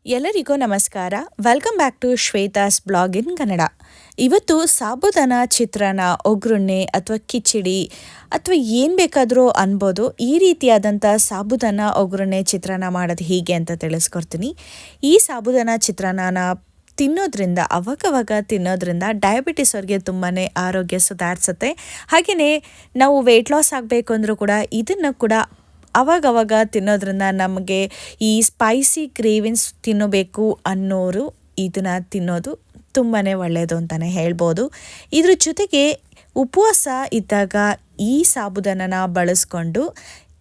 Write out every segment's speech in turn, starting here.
ಎಲ್ಲರಿಗೂ ನಮಸ್ಕಾರ. Welcome back to Shweta's blog in Kannada. ಇವತ್ತು ಸಾಬುದಾನ ಚಿತ್ರಾನ್ನ, ಒಗ್ಗರಣೆ ಅಥವಾ ಕಿಚಡಿ ಅಥವಾ ಏನು ಬೇಕಾದರೂ ಅನ್ಬೋದು. ಈ ರೀತಿಯಾದಂಥ ಸಾಬುದಾನ ಒಗ್ಗರಣೆ ಚಿತ್ರಾನ್ನ ಮಾಡೋದು ಹೀಗೆ ಅಂತ ತಿಳಿಸ್ಕೊಡ್ತೀನಿ. ಈ ಸಾಬುದಾನ ಚಿತ್ರಾನ್ನನ ತಿನ್ನೋದ್ರಿಂದ ಅವಾಗವಾಗ ತಿನ್ನೋದ್ರಿಂದ ಡಯಾಬಿಟಿಸ್ ಅವ್ರಿಗೆ ತುಂಬಾ ಆರೋಗ್ಯ ಸುಧಾರಿಸುತ್ತೆ. ಹಾಗೆಯೇ ನಾವು ವೆಯ್ಟ್ ಲಾಸ್ ಆಗಬೇಕು ಅಂದರೂ ಕೂಡ ಇದನ್ನು ಕೂಡ ಅವಾಗವಾಗ ತಿನ್ನೋದ್ರಿಂದ ನಮಗೆ ಈ ಸ್ಪೈಸಿ ಕ್ರೇವಿಂಗ್ಸ್ ತಿನ್ನಬೇಕು ಅನ್ನೋರು ಇದನ್ನು ತಿನ್ನೋದು ತುಂಬಾ ಒಳ್ಳೆಯದು ಅಂತಲೇ ಹೇಳ್ಬೋದು. ಇದ್ರ ಜೊತೆಗೆ ಉಪವಾಸ ಇದ್ದಾಗ ಈ ಸಾಬುದಾನನ ಬಳಸ್ಕೊಂಡು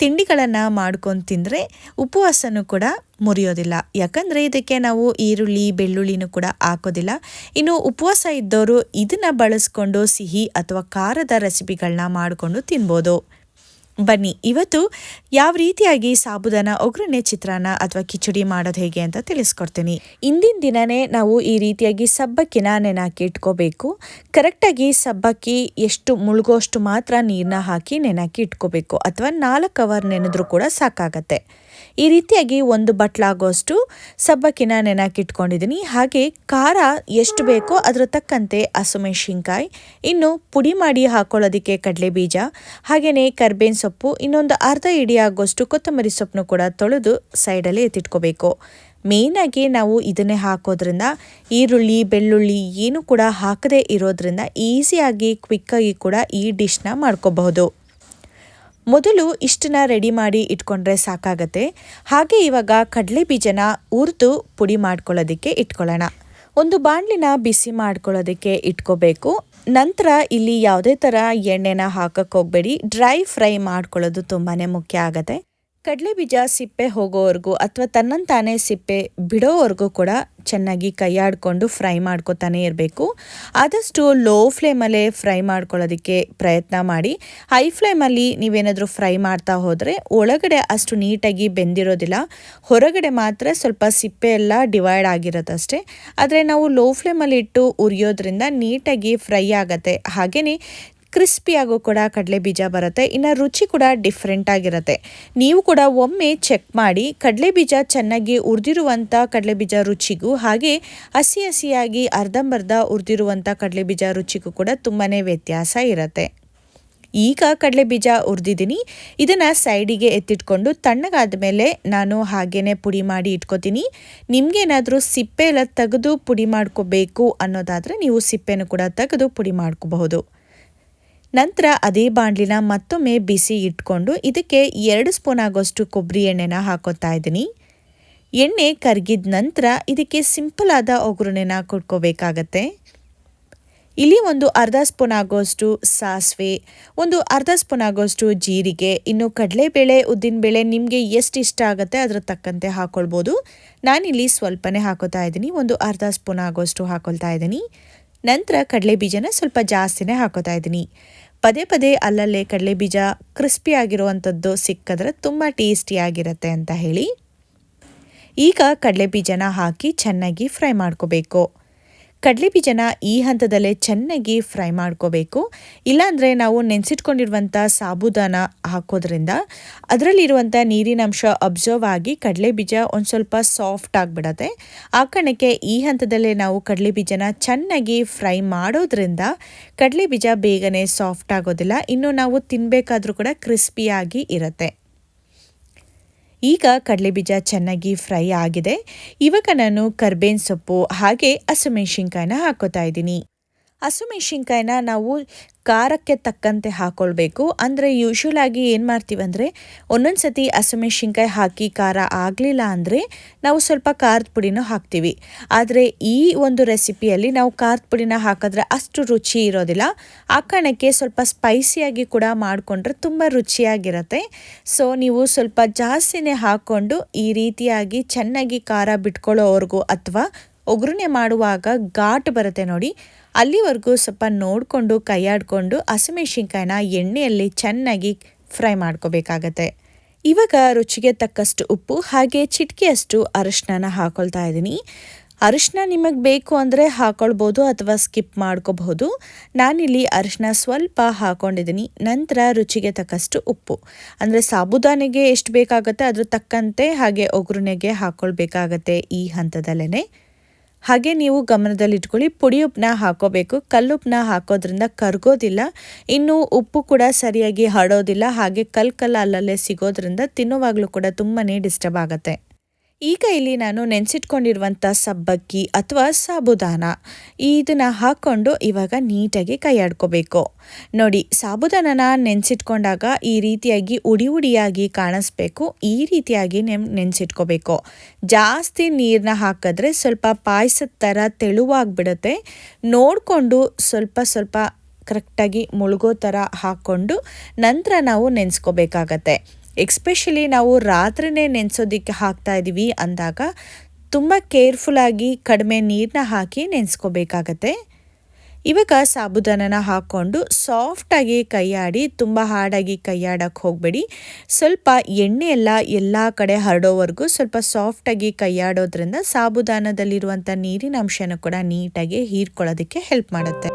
ತಿಂಡಿಗಳನ್ನು ಮಾಡ್ಕೊಂಡು ತಿಂದರೆ ಉಪವಾಸನೂ ಕೂಡ ಮುರಿಯೋದಿಲ್ಲ. ಯಾಕಂದರೆ ಇದಕ್ಕೆ ನಾವು ಈರುಳ್ಳಿ ಬೆಳ್ಳುಳ್ಳಿನೂ ಕೂಡ ಹಾಕೋದಿಲ್ಲ. ಇನ್ನು ಉಪವಾಸ ಇದ್ದವರು ಇದನ್ನು ಬಳಸ್ಕೊಂಡು ಸಿಹಿ ಅಥವಾ ಖಾರದ ರೆಸಿಪಿಗಳನ್ನ ಮಾಡಿಕೊಂಡು ತಿನ್ಬೋದು. ಬನ್ನಿ ಇವತ್ತು ಯಾವ ರೀತಿಯಾಗಿ ಸಾಬುದಾನ ಒಗ್ಗರಣೆ ಚಿತ್ರಾನ್ನ ಅಥವಾ ಕಿಚಡಿ ಮಾಡೋದು ಹೇಗೆ ಅಂತ ತಿಳಿಸ್ಕೊಡ್ತೀನಿ. ಇಂದಿನ ದಿನನೇ ನಾವು ಈ ರೀತಿಯಾಗಿ ಸಬ್ಬಕ್ಕಿನ ನೆನೆಹಾಕಿ ಇಟ್ಕೋಬೇಕು. ಕರೆಕ್ಟಾಗಿ ಸಬ್ಬಕ್ಕಿ ಎಷ್ಟು ಮುಳುಗೋಷ್ಟು ಮಾತ್ರ ನೀರನ್ನ ಹಾಕಿ ನೆನೆಹಾಕಿ ಇಟ್ಕೋಬೇಕು, ಅಥವಾ 4 ಅವರ್ ನೆನೆದ್ರೂ ಕೂಡ ಸಾಕಾಗತ್ತೆ. ಈ ರೀತಿಯಾಗಿ 1 ಬಟ್ಲಾಗೋಷ್ಟು ಸಬ್ಬಕ್ಕಿನ ನೆನೆಹಾಕಿ ಇಟ್ಕೊಂಡಿದ್ದೀನಿ. ಹಾಗೆ ಖಾರ ಎಷ್ಟು ಬೇಕೋ ಅದರ ತಕ್ಕಂತೆ ಹಸಿಮೆಣಸಿನ್ಕಾಯಿ, ಇನ್ನು ಪುಡಿ ಮಾಡಿ ಹಾಕೊಳ್ಳೋದಕ್ಕೆ ಕಡಲೆ ಬೀಜ, ಹಾಗೆಯೇ ಕರ್ಬೇವಿನ ಸೊಪ್ಪು, ಇನ್ನೊಂದು ಅರ್ಧ ಹಿಡಿ ಆಗೋಷ್ಟು ಕೊತ್ತಂಬರಿ ಸೊಪ್ಪನ್ನು ಕೂಡ ತೊಳೆದು ಸೈಡಲ್ಲಿ ಎತ್ತಿಟ್ಕೋಬೇಕು. ಮೇಯ್ನಾಗಿ ನಾವು ಇದನ್ನೇ ಹಾಕೋದ್ರಿಂದ ಈರುಳ್ಳಿ ಬೆಳ್ಳುಳ್ಳಿ ಏನು ಕೂಡ ಹಾಕದೇ ಇರೋದ್ರಿಂದ ಈಸಿಯಾಗಿ ಕ್ವಿಕ್ಕಾಗಿ ಕೂಡ ಈ ಡಿಶ್ನ ಮಾಡ್ಕೋಬಹುದು. ಮೊದಲು ಇಷ್ಟನ್ನ ರೆಡಿ ಮಾಡಿ ಇಟ್ಕೊಂಡ್ರೆ ಸಾಕಾಗತ್ತೆ. ಹಾಗೆ ಇವಾಗ ಕಡಲೆ ಬೀಜನ ಹುರಿದು ಪುಡಿ ಮಾಡ್ಕೊಳ್ಳೋದಕ್ಕೆ ಇಟ್ಕೊಳ್ಳೋಣ. ಒಂದು ಬಾಣಲಿನ ಬಿಸಿ ಮಾಡ್ಕೊಳ್ಳೋದಕ್ಕೆ ಇಟ್ಕೋಬೇಕು. ನಂತರ ಇಲ್ಲಿ ಯಾವುದೇ ಥರ ಎಣ್ಣೆನ ಹಾಕಕ್ಕೆ ಹೋಗಬೇಡಿ. ಡ್ರೈ ಫ್ರೈ ಮಾಡ್ಕೊಳ್ಳೋದು ತುಂಬಾ ಮುಖ್ಯ ಆಗುತ್ತೆ. ಕಡಲೆ ಬೀಜ ಸಿಪ್ಪೆ ಹೋಗೋವರೆಗೂ ಅಥವಾ ತನ್ನಂತಾನೇ ಸಿಪ್ಪೆ ಬಿಡೋವರೆಗೂ ಕೂಡ ಚೆನ್ನಾಗಿ ಕೈಯಾಡಿಕೊಂಡು ಫ್ರೈ ಮಾಡ್ಕೊತಾನೆ ಇರಬೇಕು. ಆದಷ್ಟು ಲೋ ಫ್ಲೇಮಲ್ಲೇ ಫ್ರೈ ಮಾಡ್ಕೊಳ್ಳೋದಕ್ಕೆ ಪ್ರಯತ್ನ ಮಾಡಿ. ಹೈ ಫ್ಲೇಮಲ್ಲಿ ನೀವೇನಾದರೂ ಫ್ರೈ ಮಾಡ್ತಾ ಹೋದರೆ ಒಳಗಡೆ ಅಷ್ಟು ನೀಟಾಗಿ ಬೆಂದಿರೋದಿಲ್ಲ, ಹೊರಗಡೆ ಮಾತ್ರ ಸ್ವಲ್ಪ ಸಿಪ್ಪೆ ಎಲ್ಲ ಡಿವೈಡ್ ಆಗಿರೋದಷ್ಟೇ. ಆದರೆ ನಾವು ಲೋ ಫ್ಲೇಮಲ್ಲಿ ಇಟ್ಟು ಉರಿಯೋದ್ರಿಂದ ನೀಟಾಗಿ ಫ್ರೈ ಆಗುತ್ತೆ. ಹಾಗೆಯೇ ಕ್ರಿಸ್ಪಿಯಾಗೂ ಕೂಡ ಕಡಲೆ ಬೀಜ ಬರುತ್ತೆ. ಇನ್ನು ರುಚಿ ಕೂಡ ಡಿಫ್ರೆಂಟ್ ಆಗಿರುತ್ತೆ. ನೀವು ಕೂಡ ಒಮ್ಮೆ ಚೆಕ್ ಮಾಡಿ. ಕಡಲೆ ಬೀಜ ಚೆನ್ನಾಗಿ ಹುರಿದಿರುವಂಥ ಕಡಲೆ ಬೀಜ ರುಚಿಗೂ ಹಾಗೆ ಹಸಿ ಹಸಿಯಾಗಿ ಅರ್ಧಂಬರ್ಧ ಹುರಿದಿರುವಂಥ ಕಡಲೆ ಬೀಜ ರುಚಿಗೂ ಕೂಡ ತುಂಬಾ ವ್ಯತ್ಯಾಸ ಇರುತ್ತೆ. ಈಗ ಕಡಲೆ ಬೀಜ ಹುರಿದಿದ್ದೀನಿ. ಇದನ್ನು ಸೈಡಿಗೆ ಎತ್ತಿಟ್ಕೊಂಡು ತಣ್ಣಗಾದ ಮೇಲೆ ನಾನು ಹಾಗೇ ಪುಡಿ ಮಾಡಿ ಇಟ್ಕೋತೀನಿ. ನಿಮಗೇನಾದರೂ ಸಿಪ್ಪೆ ಎಲ್ಲ ತೆಗೆದು ಪುಡಿ ಮಾಡ್ಕೋಬೇಕು ಅನ್ನೋದಾದರೆ ನೀವು ಸಿಪ್ಪೆನೂ ಕೂಡ ತೆಗೆದು ಪುಡಿ ಮಾಡ್ಕೋಬಹುದು. ನಂತರ ಅದೇ ಬಾಣಲಿನ ಮತ್ತೊಮ್ಮೆ ಬಿಸಿ ಇಟ್ಕೊಂಡು ಇದಕ್ಕೆ 2 ಸ್ಪೂನ್ ಆಗೋಷ್ಟು ಕೊಬ್ಬರಿ ಎಣ್ಣೆನ ಹಾಕೋತಾ ಇದ್ದೀನಿ. ಎಣ್ಣೆ ಕರಗಿದ ನಂತರ ಇದಕ್ಕೆ ಸಿಂಪಲ್ ಆದ ಒಗ್ಗರಣೆನ ಕೊಟ್ಕೋಬೇಕಾಗತ್ತೆ. ಇಲ್ಲಿ ಒಂದು ಅರ್ಧ ಸ್ಪೂನ್ ಆಗೋಷ್ಟು ಸಾಸಿವೆ, ಒಂದು ಅರ್ಧ ಸ್ಪೂನ್ ಆಗೋಷ್ಟು ಜೀರಿಗೆ, ಇನ್ನು ಕಡಲೆಬೇಳೆ ಉದ್ದಿನಬೇಳೆ ನಿಮಗೆ ಎಷ್ಟು ಇಷ್ಟ ಆಗುತ್ತೆ ಅದರ ತಕ್ಕಂತೆ ಹಾಕ್ಕೊಳ್ಬೋದು. ನಾನಿಲ್ಲಿ ಸ್ವಲ್ಪನೇ ಹಾಕೋತಾ ಇದ್ದೀನಿ, ಒಂದು ಅರ್ಧ ಸ್ಪೂನ್ ಆಗೋಷ್ಟು ಹಾಕೊಳ್ತಾ ಇದ್ದೀನಿ. ನಂತರ ಕಡಲೆ ಬೀಜನ ಸ್ವಲ್ಪ ಜಾಸ್ತಿನೇ ಹಾಕೋತಾ ಇದ್ದೀನಿ. ಪದೇ ಪದೇ ಅಲ್ಲಲ್ಲೇ ಕಡಲೆ ಬೀಜ ಕ್ರಿಸ್ಪಿ ಆಗಿರುವಂಥದ್ದು ಸಿಕ್ಕಿದ್ರೆ ತುಂಬ ಟೇಸ್ಟಿಯಾಗಿರುತ್ತೆ ಅಂತ ಹೇಳಿ. ಈಗ ಕಡಲೆ ಬೀಜನ ಹಾಕಿ ಚೆನ್ನಾಗಿ ಫ್ರೈ ಮಾಡ್ಕೋಬೇಕು. ಕಡಲೆ ಬೀಜನ ಈ ಹಂತದಲ್ಲೇ ಚೆನ್ನಾಗಿ ಫ್ರೈ ಮಾಡ್ಕೋಬೇಕು. ಇಲ್ಲಾಂದರೆ ನಾವು ನೆನೆಸಿಟ್ಕೊಂಡಿರುವಂಥ ಸಾಬುದಾನ ಹಾಕೋದ್ರಿಂದ ಅದರಲ್ಲಿರುವಂಥ ನೀರಿನಂಶ ಅಬ್ಸರ್ವ್ ಆಗಿ ಕಡಲೆ ಬೀಜ ಒಂದು ಸ್ವಲ್ಪ ಸಾಫ್ಟ್ ಆಗಿಬಿಡತ್ತೆ. ಆ ಕಾರಣಕ್ಕೆ ಈ ಹಂತದಲ್ಲೇ ನಾವು ಕಡಲೆ ಬೀಜನ ಚೆನ್ನಾಗಿ ಫ್ರೈ ಮಾಡೋದ್ರಿಂದ ಕಡಲೆ ಬೀಜ ಬೇಗನೆ ಸಾಫ್ಟ್ ಆಗೋದಿಲ್ಲ. ಇನ್ನು ನಾವು ತಿನ್ನಬೇಕಾದ್ರೂ ಕೂಡ ಕ್ರಿಸ್ಪಿಯಾಗಿ ಇರುತ್ತೆ. ಈಗ ಕಡಲೆ ಬೀಜ ಚೆನ್ನಾಗಿ ಫ್ರೈ ಆಗಿದೆ. ಇವಾಗ ನಾನು ಕರ್ಬೇವಿನ ಸೊಪ್ಪು ಹಾಗೆ ಹಸಿಮೆಣಸಿನ್ಕಾಯಿನ ಹಾಕೋತಾ ಇದ್ದೀನಿ. ಹಸಿಮೆಣಸಿನ್ಕಾಯಿನ ನಾವು ಖಾರಕ್ಕೆ ತಕ್ಕಂತೆ ಹಾಕ್ಕೊಳ್ಬೇಕು. ಅಂದರೆ ಯೂಶ್ವಲ್ ಆಗಿ ಏನು ಮಾಡ್ತೀವಿ ಅಂದರೆ ಒಂದೊಂದು ಸತಿ ಹಸಿಮೆಣಸಿನ್ಕಾಯಿ ಹಾಕಿ ಖಾರ ಆಗಲಿಲ್ಲ ಅಂದರೆ ನಾವು ಸ್ವಲ್ಪ ಖಾರದ ಪುಡಿನೂ ಹಾಕ್ತೀವಿ. ಆದರೆ ಈ ಒಂದು ರೆಸಿಪಿಯಲ್ಲಿ ನಾವು ಖಾರದ ಪುಡಿನ ಹಾಕಿದ್ರೆ ಅಷ್ಟು ರುಚಿ ಇರೋದಿಲ್ಲ. ಆ ಕಾರಣಕ್ಕೆ ಸ್ವಲ್ಪ ಸ್ಪೈಸಿಯಾಗಿ ಕೂಡ ಮಾಡಿಕೊಂಡ್ರೆ ತುಂಬ ರುಚಿಯಾಗಿರುತ್ತೆ. ಸೊ ನೀವು ಸ್ವಲ್ಪ ಜಾಸ್ತಿನೇ ಹಾಕ್ಕೊಂಡು ಈ ರೀತಿಯಾಗಿ ಚೆನ್ನಾಗಿ ಖಾರ ಬಿಟ್ಕೊಳ್ಳೋವರೆಗೂ ಅಥವಾ ಒಗ್ಗರಣೆ ಮಾಡುವಾಗ ಘಾಟ್ ಬರುತ್ತೆ ನೋಡಿ, ಅಲ್ಲಿವರೆಗೂ ಸ್ವಲ್ಪ ನೋಡಿಕೊಂಡು ಕೈಯಾಡಿಕೊಂಡು ಹಸಿಮೆಣಸಿನ್ಕಾಯಿನ ಎಣ್ಣೆಯಲ್ಲಿ ಚೆನ್ನಾಗಿ ಫ್ರೈ ಮಾಡ್ಕೋಬೇಕಾಗತ್ತೆ. ಇವಾಗ ರುಚಿಗೆ ತಕ್ಕಷ್ಟು ಉಪ್ಪು ಹಾಗೆ ಚಿಟಿಕೆಯಷ್ಟು ಅರಿಶಿನ ಹಾಕೊಳ್ತಾ ಇದ್ದೀನಿ. ಅರಿಶಿನ ನಿಮಗೆ ಬೇಕು ಅಂದರೆ ಹಾಕ್ಕೊಳ್ಬೋದು ಅಥವಾ ಸ್ಕಿಪ್ ಮಾಡ್ಕೋಬಹುದು. ನಾನಿಲ್ಲಿ ಅರಿಶಿನ ಸ್ವಲ್ಪ ಹಾಕ್ಕೊಂಡಿದ್ದೀನಿ. ನಂತರ ರುಚಿಗೆ ತಕ್ಕಷ್ಟು ಉಪ್ಪು, ಅಂದರೆ ಸಾಬುದಾನಿಗೆ ಎಷ್ಟು ಬೇಕಾಗುತ್ತೆ ಅದ್ರ ತಕ್ಕಂತೆ ಹಾಗೆ ಒಗ್ಗರಣೆಗೆ ಹಾಕ್ಕೊಳ್ಬೇಕಾಗತ್ತೆ ಈ ಹಂತದಲ್ಲೇ. ಹಾಗೆ ನೀವು ಗಮನದಲ್ಲಿಟ್ಕೊಳ್ಳಿ, ಪುಡಿ ಉಪ್ಪನ್ನ ಹಾಕೋಬೇಕು. ಕಲ್ಲುಪ್ಪನ್ನ ಹಾಕೋದ್ರಿಂದ ಕರಗೋದಿಲ್ಲ, ಇನ್ನು ಉಪ್ಪು ಕೂಡ ಸರಿಯಾಗಿ ಹರಡೋದಿಲ್ಲ. ಹಾಗೆ ಕಲ್ಲು ಅಲ್ಲಲ್ಲೇ ಸಿಗೋದ್ರಿಂದ ತಿನ್ನುವಾಗಲೂ ಕೂಡ ತುಂಬಾ ಡಿಸ್ಟರ್ಬ್ ಆಗುತ್ತೆ. ಈಗ ಇಲ್ಲಿ ನಾನು ನೆನೆಸಿಟ್ಕೊಂಡಿರುವಂಥ ಸಬ್ಬಕ್ಕಿ ಅಥವಾ ಸಾಬುದಾನ ಇದನ್ನು ಹಾಕ್ಕೊಂಡು ಇವಾಗ ನೀಟಾಗಿ ಕೈ ಆಡ್ಕೋಬೇಕು. ನೋಡಿ, ಸಾಬುದಾನನ ನೆನೆಸಿಟ್ಕೊಂಡಾಗ ಈ ರೀತಿಯಾಗಿ ಉಡಿಯಾಗಿ ಕಾಣಿಸ್ಬೇಕು. ಈ ರೀತಿಯಾಗಿ ನೆನೆಸಿಟ್ಕೋಬೇಕು. ಜಾಸ್ತಿ ನೀರನ್ನ ಹಾಕಿದ್ರೆ ಸ್ವಲ್ಪ ಪಾಯಸದ ಥರ ತೆಳುವಾಗಿಬಿಡುತ್ತೆ. ನೋಡಿಕೊಂಡು ಸ್ವಲ್ಪ ಕರೆಕ್ಟಾಗಿ ಮುಳುಗೋ ಥರ ಹಾಕ್ಕೊಂಡು ನಂತರ ನಾವು ನೆನೆಸ್ಕೋಬೇಕಾಗತ್ತೆ. ಎಕ್ಸ್ಪೆಷಲಿ ನಾವು ರಾತ್ರಿನೇ ನೆನೆಸೋದಕ್ಕೆ ಹಾಕ್ತಾ ಇದ್ದೀವಿ ಅಂದಾಗ ತುಂಬ ಕೇರ್ಫುಲ್ಲಾಗಿ ಕಡಿಮೆ ನೀರನ್ನ ಹಾಕಿ ನೆನೆಸ್ಕೋಬೇಕಾಗತ್ತೆ. ಇವಾಗ ಸಾಬುದಾನನ ಹಾಕ್ಕೊಂಡು ಸಾಫ್ಟಾಗಿ ಕೈಯಾಡಿ, ತುಂಬ ಹಾರ್ಡಾಗಿ ಕೈಯಾಡಕ್ಕೆ ಹೋಗಬೇಡಿ. ಸ್ವಲ್ಪ ಎಣ್ಣೆ ಎಲ್ಲ ಕಡೆ ಹರಡೋವರೆಗೂ ಸ್ವಲ್ಪ ಸಾಫ್ಟಾಗಿ ಕೈಯಾಡೋದ್ರಿಂದ ಸಾಬುದಾನದಲ್ಲಿರುವಂಥ ನೀರಿನ ಅಂಶನೂ ಕೂಡ ನೀಟಾಗಿ ಹೀರ್ಕೊಳ್ಳೋದಕ್ಕೆ ಹೆಲ್ಪ್ ಮಾಡುತ್ತೆ.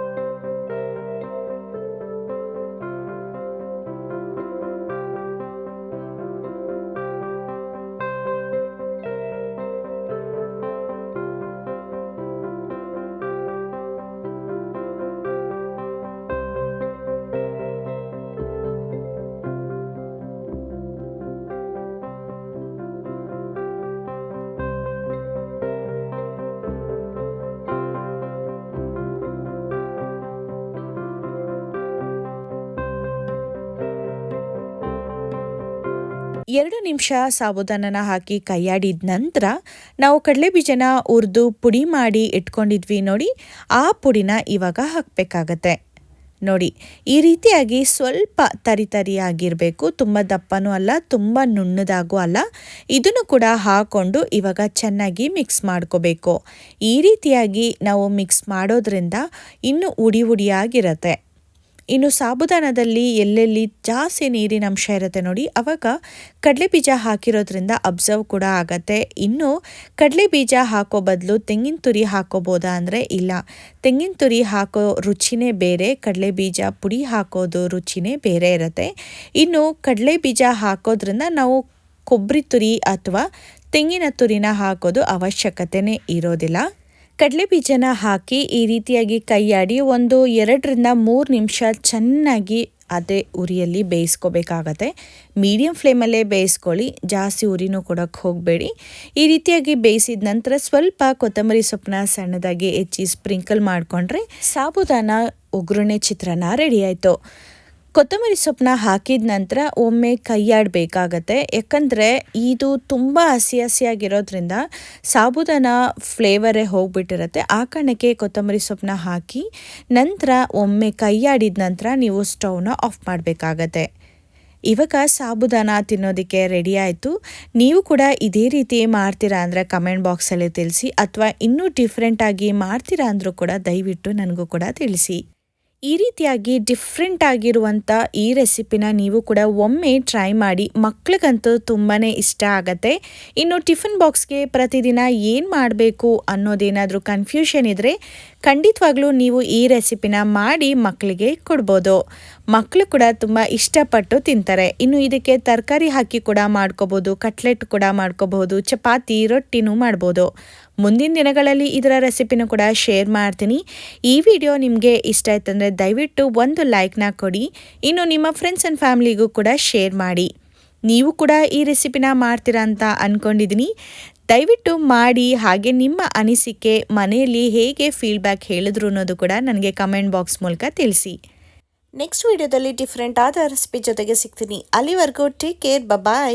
ಎರಡು ನಿಮಿಷ ಸಾಬುದಾನನ ಹಾಕಿ ಕೈಯಾಡಿದ ನಂತರ ನಾವು ಕಡಲೆಬೀಜನ ಹುರಿದು ಪುಡಿ ಮಾಡಿ ಇಟ್ಕೊಂಡಿದ್ವಿ ನೋಡಿ, ಆ ಪುಡಿನ ಇವಾಗ ಹಾಕಬೇಕಾಗತ್ತೆ. ನೋಡಿ, ಈ ರೀತಿಯಾಗಿ ಸ್ವಲ್ಪ ತರಿಯಾಗಿರಬೇಕು. ತುಂಬ ದಪ್ಪನೂ ಅಲ್ಲ, ತುಂಬ ನುಣ್ಣದಾಗೂ ಅಲ್ಲ. ಇದನ್ನು ಕೂಡ ಹಾಕ್ಕೊಂಡು ಇವಾಗ ಚೆನ್ನಾಗಿ ಮಿಕ್ಸ್ ಮಾಡ್ಕೋಬೇಕು. ಈ ರೀತಿಯಾಗಿ ನಾವು ಮಿಕ್ಸ್ ಮಾಡೋದ್ರಿಂದ ಇನ್ನೂ ಉಡಿಯಾಗಿರುತ್ತೆ. ಇನ್ನು ಸಾಬುದಾನದಲ್ಲಿ ಎಲ್ಲೆಲ್ಲಿ ಜಾಸ್ತಿ ನೀರಿನ ಅಂಶ ಇರುತ್ತೆ ನೋಡಿ, ಆವಾಗ ಕಡಲೆಬೀಜ ಹಾಕಿರೋದ್ರಿಂದ ಅಬ್ಸರ್ವ್ ಕೂಡ ಆಗತ್ತೆ. ಇನ್ನು ಕಡಲೆಬೀಜ ಹಾಕೋ ಬದಲು ತೆಂಗಿನ ತುರಿ ಹಾಕೋಬೋದಾ ಅಂದರೆ ಇಲ್ಲ, ತೆಂಗಿನ ತುರಿ ಹಾಕೋ ರುಚಿನೇ ಬೇರೆ, ಕಡಲೆಬೀಜ ಪುಡಿ ಹಾಕೋದು ರುಚಿನೇ ಬೇರೆ ಇರುತ್ತೆ. ಇನ್ನು ಕಡಲೆಬೀಜ ಹಾಕೋದ್ರಿಂದ ನಾವು ಕೊಬ್ಬರಿ ತುರಿ ಅಥವಾ ತೆಂಗಿನ ತುರಿನ ಹಾಕೋದು ಅವಶ್ಯಕತೆನೇ ಇರೋದಿಲ್ಲ. ಕಡಲೆಬೀಜನ ಹಾಕಿ ಈ ರೀತಿಯಾಗಿ ಕೈಯಾಡಿ 2 ರಿಂದ 3 ನಿಮಿಷ ಚೆನ್ನಾಗಿ ಅದೇ ಉರಿಯಲ್ಲಿ ಬೇಯಿಸ್ಕೋಬೇಕಾಗತ್ತೆ. ಮೀಡಿಯಮ್ ಫ್ಲೇಮಲ್ಲೇ ಬೇಯಿಸ್ಕೊಳ್ಳಿ, ಜಾಸ್ತಿ ಉರಿನೂ ಕೊಡೋಕ್ಕೆ ಹೋಗಬೇಡಿ. ಈ ರೀತಿಯಾಗಿ ಬೇಯಿಸಿದ ನಂತರ ಸ್ವಲ್ಪ ಕೊತ್ತಂಬರಿ ಸೊಪ್ಪನ್ನ ಸಣ್ಣದಾಗಿ ಹೆಚ್ಚಿ ಸ್ಪ್ರಿಂಕಲ್ ಮಾಡಿಕೊಂಡ್ರೆ ಸಾಬುದಾನ ಒಗ್ಗರಣೆ ಚಿತ್ರಾನ್ನ ರೆಡಿ ಆಯಿತು. ಕೊತ್ತಂಬರಿ ಸೊಪ್ಪನ್ನ ಹಾಕಿದ ನಂತರ ಒಮ್ಮೆ ಕೈಯಾಡಬೇಕಾಗತ್ತೆ, ಯಾಕಂದರೆ ಇದು ತುಂಬ ಹಸಿಯಾಗಿರೋದ್ರಿಂದ ಸಾಬುದಾನ ಫ್ಲೇವರೇ ಹೋಗ್ಬಿಟ್ಟಿರುತ್ತೆ. ಆ ಕಾರಣಕ್ಕೆ ಕೊತ್ತಂಬರಿ ಸೊಪ್ಪನ್ನ ಹಾಕಿ ನಂತರ ಒಮ್ಮೆ ಕೈಯಾಡಿದ ನಂತರ ನೀವು ಸ್ಟವ್ನ ಆಫ್ ಮಾಡಬೇಕಾಗತ್ತೆ. ಇವಾಗ ಸಾಬುದಾನ ತಿನ್ನೋದಕ್ಕೆ ರೆಡಿ ಆಯಿತು. ನೀವು ಕೂಡ ಇದೇ ರೀತಿ ಮಾಡ್ತೀರಾ ಅಂದರೆ ಕಮೆಂಟ್ ಬಾಕ್ಸಲ್ಲಿ ತಿಳಿಸಿ, ಅಥವಾ ಇನ್ನೂ ಡಿಫ್ರೆಂಟಾಗಿ ಮಾಡ್ತೀರಾ ಅಂದರೂ ಕೂಡ ದಯವಿಟ್ಟು ನನಗೂ ಕೂಡ ತಿಳಿಸಿ. ಈ ರೀತಿಯಾಗಿ ಡಿಫ್ರೆಂಟ್ ಆಗಿರುವಂಥ ಈ ರೆಸಿಪಿನ ನೀವು ಕೂಡ ಒಮ್ಮೆ ಟ್ರೈ ಮಾಡಿ. ಮಕ್ಳಿಗಂತೂ ತುಂಬಾ ಇಷ್ಟ ಆಗತ್ತೆ. ಇನ್ನು ಟಿಫಿನ್ ಬಾಕ್ಸ್ಗೆ ಪ್ರತಿದಿನ ಏನು ಮಾಡಬೇಕು ಅನ್ನೋದೇನಾದರೂ ಕನ್ಫ್ಯೂಷನ್ ಇದ್ದರೆ ಖಂಡಿತವಾಗ್ಲೂ ನೀವು ಈ ರೆಸಿಪಿನ ಮಾಡಿ ಮಕ್ಕಳಿಗೆ ಕೊಡ್ಬೋದು. ಮಕ್ಕಳು ಕೂಡ ತುಂಬ ಇಷ್ಟಪಟ್ಟು ತಿಂತಾರೆ. ಇನ್ನು ಇದಕ್ಕೆ ತರಕಾರಿ ಹಾಕಿ ಕೂಡ ಮಾಡ್ಕೋಬೋದು, ಕಟ್ಲೆಟ್ ಕೂಡ ಮಾಡ್ಕೋಬಹುದು, ಚಪಾತಿ ರೊಟ್ಟಿನೂ ಮಾಡ್ಬೋದು. ಮುಂದಿನ ದಿನಗಳಲ್ಲಿ ಇದರ ರೆಸಿಪಿನೂ ಕೂಡ ಶೇರ್ ಮಾಡ್ತೀನಿ. ಈ ವಿಡಿಯೋ ನಿಮಗೆ ಇಷ್ಟ ಆಯ್ತಂದರೆ ದಯವಿಟ್ಟು ಒಂದು ಲೈಕ್ನ ಕೊಡಿ. ಇನ್ನು ನಿಮ್ಮ ಫ್ರೆಂಡ್ಸ್ ಆ್ಯಂಡ್ ಫ್ಯಾಮಿಲಿಗೂ ಕೂಡ ಶೇರ್ ಮಾಡಿ. ನೀವು ಕೂಡ ಈ ರೆಸಿಪಿನ ಮಾಡ್ತೀರಾ ಅಂತ ಅಂದ್ಕೊಂಡಿದ್ದೀನಿ. ದಯವಿಟ್ಟು ಮಾಡಿ. ಹಾಗೆ ನಿಮ್ಮ ಅನಿಸಿಕೆ, ಮನೆಯಲ್ಲಿ ಹೇಗೆ ಫೀಡ್ಬ್ಯಾಕ್ ಹೇಳಿದ್ರು ಅನ್ನೋದು ಕೂಡ ನನಗೆ ಕಮೆಂಟ್ ಬಾಕ್ಸ್ ಮೂಲಕ ತಿಳಿಸಿ. ನೆಕ್ಸ್ಟ್ ವಿಡಿಯೋದಲ್ಲಿ ಡಿಫ್ರೆಂಟ್ ಆದ ರೆಸಿಪಿ ಜೊತೆಗೆ ಸಿಗ್ತೀನಿ. ಅಲ್ಲಿವರೆಗೂ ಟೇಕ್ ಕೇರ್, ಬಾಯ್.